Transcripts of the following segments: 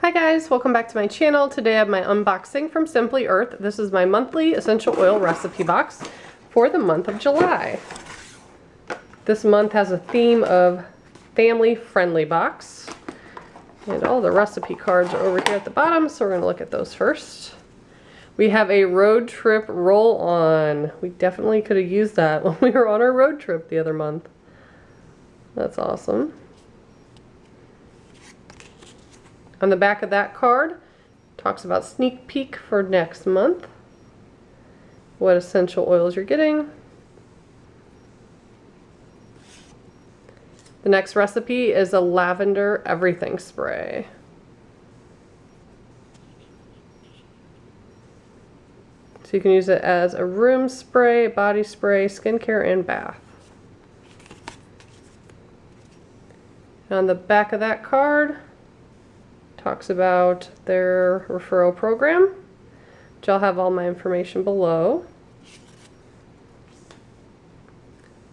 Hi guys, welcome back to my channel. Today I have my unboxing from Simply Earth. This is my monthly essential oil recipe box for the month of July. This month has a theme of family friendly box. And all the recipe cards are over here at the bottom, so we're going to look at those first. We have a road trip roll-on. We definitely could have used that when we were on our road trip the other month. That's awesome. On the back of that card, talks about sneak peek for next month, what essential oils you're getting. The next recipe is a lavender everything spray. So you can use it as a room spray, body spray, skincare, and bath. On the back of that card, talks about their referral program, which I'll have all my information below.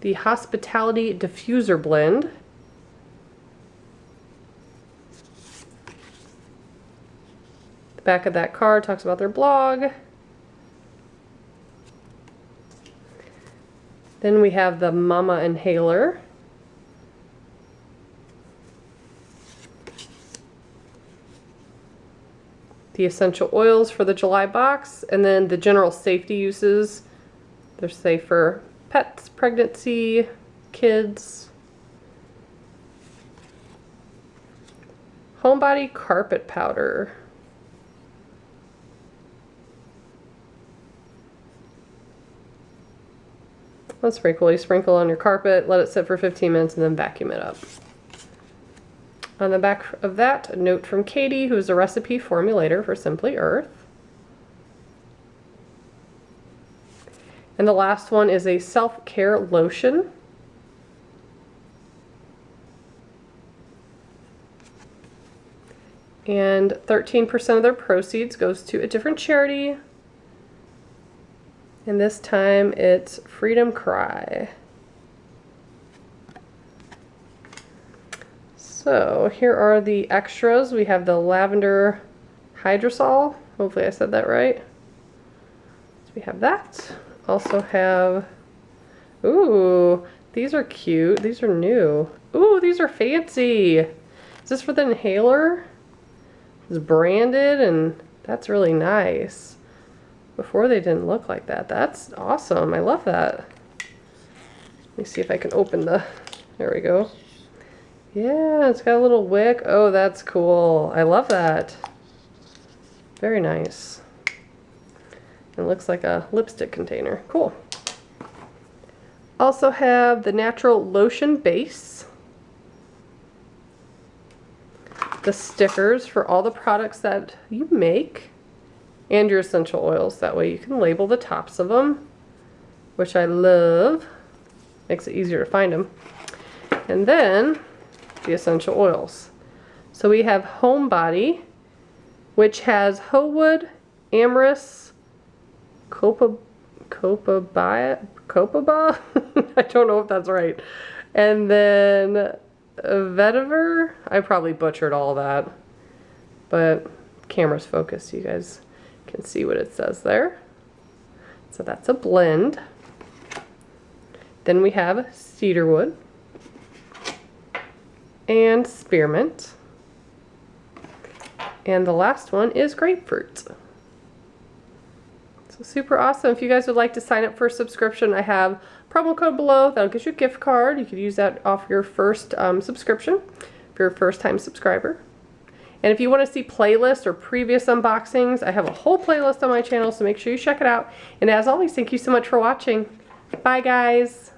The Hospitality Diffuser Blend. The back of that card talks about their blog. Then we have the Mama Inhaler. The essential oils for the July box, and then the general safety uses. They're safe for pets, pregnancy, kids. Homebody carpet powder. That's pretty cool. You sprinkle on your carpet, let it sit for 15 minutes, and then vacuum it up. On the back of that, a note from Katie, who's a recipe formulator for Simply Earth. And the last one is a self-care lotion. And 13% of their proceeds goes to a different charity. And this time it's Freedom Cry. So here are the extras. We have the lavender hydrosol. Hopefully I said that right. So we have that. Also have, ooh, these are cute. These are new. Ooh, these are fancy. Is this for the inhaler? It's branded, and that's really nice. Before they didn't look like that. That's awesome. I love that. Let me see if I can open the, there we go. Yeah, it's got a little wick. Oh, that's cool. I love that. Very nice. It looks like a lipstick container. Cool. Also have the natural lotion base. The stickers for all the products that you make. And your essential oils. That way you can label the tops of them, which I love. Makes it easier to find them. And then the essential oils. So we have Homebody, which has Howood, Amyris, Copaiba, I don't know if that's right, and then Vetiver. I probably butchered all that, but camera's focused, you guys can see what it says there. So that's a blend. Then we have cedarwood and spearmint, and the last one is grapefruit. So super awesome. If you guys would like to sign up for a subscription, I have promo code below that'll get you a gift card. You could use that off your first subscription if you're a first-time subscriber. And if you want to see playlists or previous unboxings, I have a whole playlist on my channel, so make sure you check it out. And as always, thank you so much for watching. Bye guys.